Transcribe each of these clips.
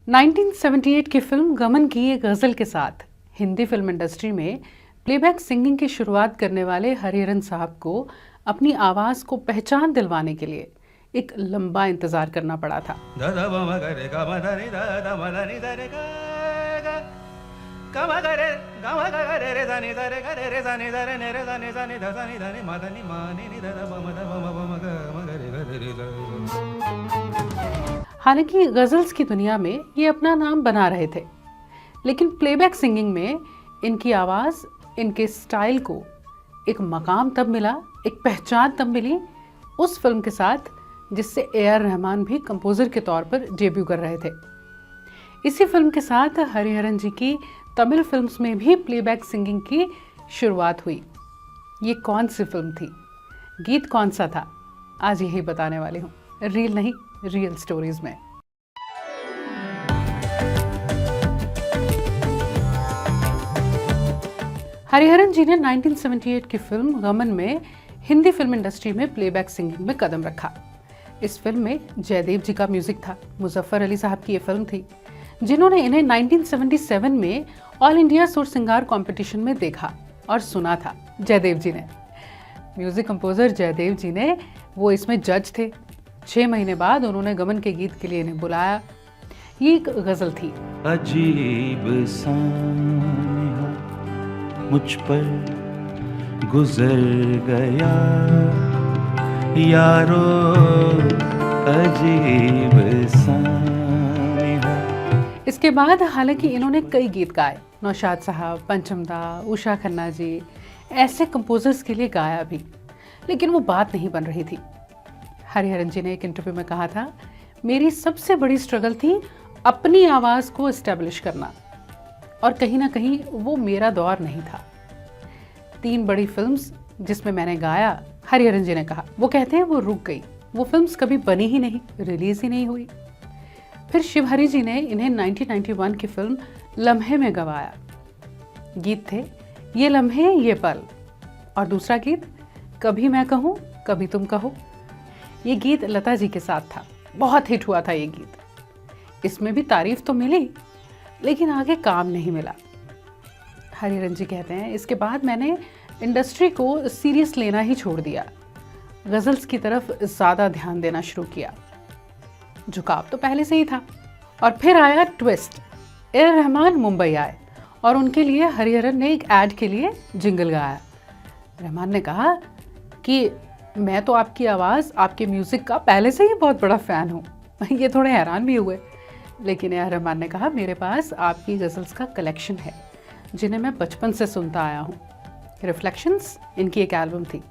1978 की फिल्म गमन की एक गज़ल के साथ हिंदी फिल्म इंडस्ट्री में प्लेबैक सिंगिंग की शुरुआत करने वाले हरिहरन साहब को अपनी आवाज़ को पहचान दिलवाने के लिए एक लंबा इंतज़ार करना पड़ा था। हालांकि गज़ल्स की दुनिया में ये अपना नाम बना रहे थे, लेकिन प्लेबैक सिंगिंग में इनकी आवाज़, इनके स्टाइल को एक मकाम तब मिला, एक पहचान तब मिली उस फिल्म के साथ जिससे ए.आर. रहमान भी कंपोज़र के तौर पर डेब्यू कर रहे थे। इसी फिल्म के साथ हरिहरन जी की तमिल फिल्म्स में भी प्लेबैक सिंगिंग की शुरुआत हुई। ये कौन सी फिल्म थी, गीत कौन सा था, आज यही बताने वाली हूँ, रील नहीं रियल स्टोरीज में। हरिहरन जी ने 1978 की फिल्म गमन में हिंदी फिल्म इंडस्ट्री में प्लेबैक सिंगिंग में कदम रखा। इस फिल्म में जयदेव जी का म्यूजिक था। मुजफ्फर अली साहब की ये फिल्म थी जिन्होंने इन्हें 1977 में ऑल इंडिया सुर सिंगार कंपटीशन में देखा और सुना था। जयदेव जी ने, म्यूजिक कंपोजर जयदेव जी ने, वो इसमें जज थे। 6 महीने बाद उन्होंने गमन के गीत के लिए इन्हें बुलाया। ये एक गजल थी। अजीब सान्हा मुझ पर गुजर गया यारो, अजीब सान्हा। इसके बाद हालांकि इन्होंने कई गीत गाए, नौशाद साहब, पंचम दा, उषा खन्ना जी, ऐसे कंपोजर्स के लिए गाया भी, लेकिन वो बात नहीं बन रही थी। हरिहरन जी ने एक इंटरव्यू में कहा था, मेरी सबसे बड़ी स्ट्रगल थी अपनी आवाज़ को एस्टेब्लिश करना, और कहीं ना कहीं वो मेरा दौर नहीं था। 3 बड़ी फिल्म्स जिसमें मैंने गाया, हरिहरन जी ने कहा, वो कहते हैं वो रुक गई, वो फिल्म्स कभी बनी ही नहीं, रिलीज ही नहीं हुई। फिर शिवहरी जी ने इन्हें 1991 की फिल्म लम्हे में गवाया। गीत थे ये लम्हे ये पल, और दूसरा गीत कभी मैं कहूँ कभी तुम कहो। ये गीत लता जी के साथ था, बहुत हिट हुआ था ये गीत। इसमें भी तारीफ तो मिली, लेकिन आगे काम नहीं मिला। हरिहरन जी कहते हैं, इसके बाद मैंने इंडस्ट्री को सीरियस लेना ही छोड़ दिया, गज़ल्स की तरफ ज़्यादा ध्यान देना शुरू किया। झुकाव तो पहले से ही था। और फिर आया ट्विस्ट, ए.आर. रहमान मुंबई आए और उनके लिए हरिहरन ने एक ऐड के लिए जिंगल गाया। रहमान ने कहा कि मैं तो आपकी आवाज़, आपके म्यूज़िक का पहले से ही बहुत बड़ा फ़ैन हूँ। ये थोड़े हैरान भी हुए, लेकिन ए.आर. रहमान ने कहा, मेरे पास आपकी गज़ल्स का कलेक्शन है जिन्हें मैं बचपन से सुनता आया हूँ। रिफ्लेक्शंस इनकी एक एल्बम थी।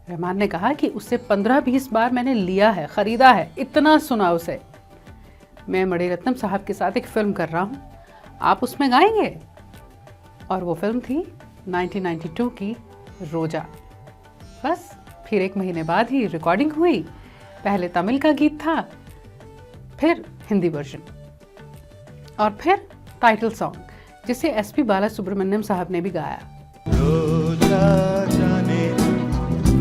रहमान ने कहा कि उससे 15-20 बार मैंने लिया है, ख़रीदा है, इतना सुना उसे। मैं मणिरत्नम साहब के साथ एक फ़िल्म कर रहा हूँ, आप उसमें गाएंगे? और वो फिल्म थी 1992 की रोजा। बस फिर 1 महीने बाद ही रिकॉर्डिंग हुई। पहले तमिल का गीत था, फिर हिंदी वर्जन, और फिर टाइटल सॉन्ग जिसे एसपी बालासुब्रमण्यम साहब ने भी गाया। रोजा जाने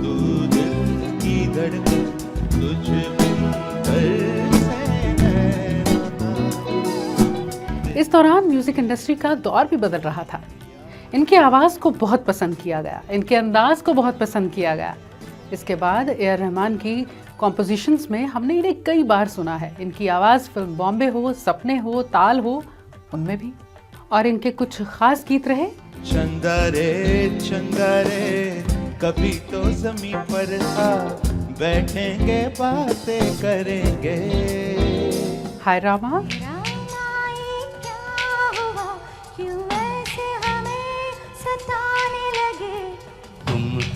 तू दिल की धड़कन तुझ इस दौरान म्यूजिक इंडस्ट्री का दौर भी बदल रहा था। इनकी आवाज़ को बहुत पसंद किया गया, इनके अंदाज को बहुत पसंद किया गया। इसके बाद ए.आर. रहमान की कॉम्पोजिशंस में हमने इन्हें कई बार सुना है। इनकी आवाज़ फिल्म बॉम्बे हो, सपने हो, ताल हो, उनमें भी। और इनके कुछ खास गीत रहे, चंदा रे कभी तो ज़मीन पर आ बैठेंगे, बातें करेंगे, हाय रामा,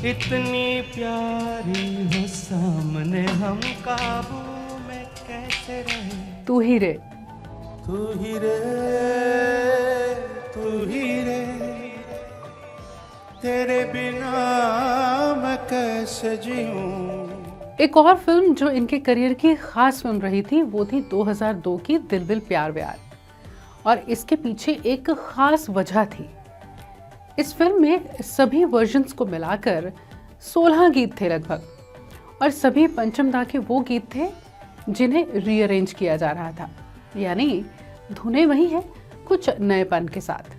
इतनी प्यारी हो सामने, हम काबू में कैसे रहे, तू ही रे, तू ही रे, तू ही रे, तेरे बिना मैं कैसे जीऊं। एक और फिल्म जो इनके करियर की खास फिल्म रही थी वो थी 2002 की दिल विल प्यार व्यार, और इसके पीछे एक खास वजह थी। इस फिल्म में सभी वर्जन्स को मिलाकर 16 गीत थे लगभग, और सभी पंचम दा के वो गीत थे जिन्हें रीअरेंज किया जा रहा था। यानी धुनें वही हैं, कुछ नएपन के साथ,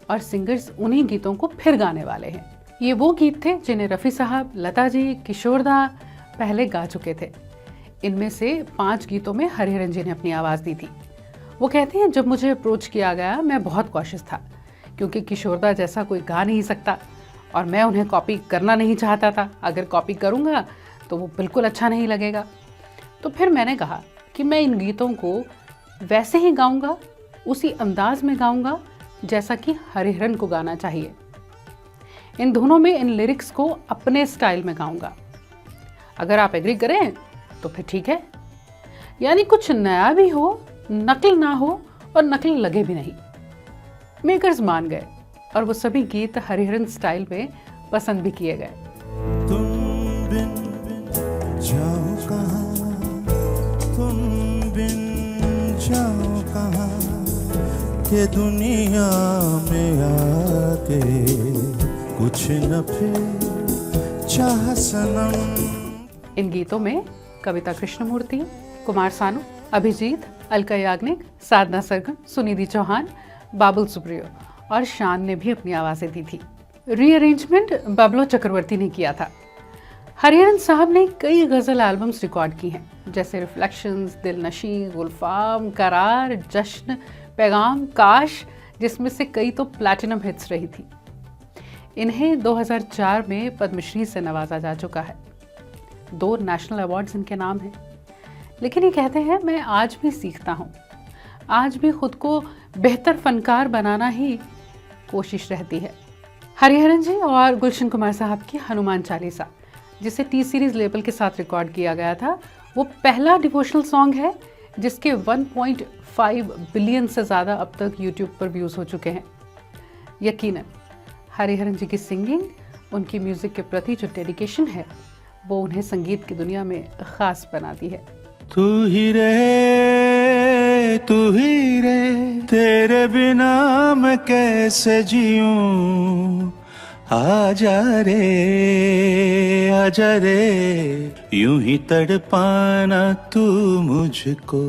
और सिंगर्स उन्हीं गीतों को फिर गाने वाले हैं। ये वो गीत थे जिन्हें रफ़ी साहब, लता जी, किशोरदा पहले गा चुके थे। इनमें से 5 गीतों में हरिहरन जी ने अपनी आवाज़ दी थी। वो कहते हैं, जब मुझे अप्रोच किया गया मैं बहुत कॉशियस था, क्योंकि किशोरदा जैसा कोई गा नहीं सकता और मैं उन्हें कॉपी करना नहीं चाहता था। अगर कॉपी करूँगा तो वो बिल्कुल अच्छा नहीं लगेगा। तो फिर मैंने कहा कि मैं इन गीतों को वैसे ही गाऊंगा, उसी अंदाज में गाऊंगा जैसा कि हरिहरन को गाना चाहिए। इन धुनों में इन लिरिक्स को अपने स्टाइल में गाऊंगा। अगर आप एग्री करें तो फिर ठीक है, यानी कुछ नया भी हो, नकल ना हो और नकल लगे भी नहीं। मेकर्स मान गए और वो सभी गीत हरिहरन स्टाइल में पसंद भी किए गए। तुम बिन जाओ कहाँ, तुम बिन जाओ कहाँ, के दुनिया में आके कुछ न फिर चाह सनम। इन गीतों में कविता कृष्णमूर्ति, कुमार सानू, अभिजीत, अलका याग्निक, साधना सरगम, सुनिधि चौहान, बाबुल सुप्रियो और शान ने भी अपनी आवाज़ें दी थी। रीअरेंजमेंट बबलो चक्रवर्ती ने किया था। हरिहरन साहब ने कई गज़ल एल्बम्स रिकॉर्ड की हैं, जैसे रिफ्लेक्शंस, दिलनशी, गुलफाम, करार, जश्न, पैगाम, काश, जिसमें से कई तो प्लैटिनम हिट्स रही थी। इन्हें 2004 में पद्मश्री से नवाजा जा चुका है। 2 नेशनल अवार्ड्स इनके नाम हैं। लेकिन ये कहते हैं, मैं आज भी सीखता हूँ, आज भी खुद को बेहतर फनकार बनाना ही कोशिश रहती है। हरिहरन जी और गुलशन कुमार साहब की हनुमान चालीसा, जिसे टी सीरीज लेबल के साथ रिकॉर्ड किया गया था, वो पहला डिवोशनल सॉन्ग है जिसके 1.5 बिलियन से ज़्यादा अब तक यूट्यूब पर व्यूज़ हो चुके हैं। यकीनन हरिहरन जी की सिंगिंग, उनकी म्यूज़िक के प्रति जो डेडिकेशन है, वो उन्हें संगीत की दुनिया में ख़ास बनाती है। तू ही रे, तू ही रे, तेरे बिना मैं कैसे जीऊं, आजा रे, आजा रे, यूं ही तड़पाना तू मुझको।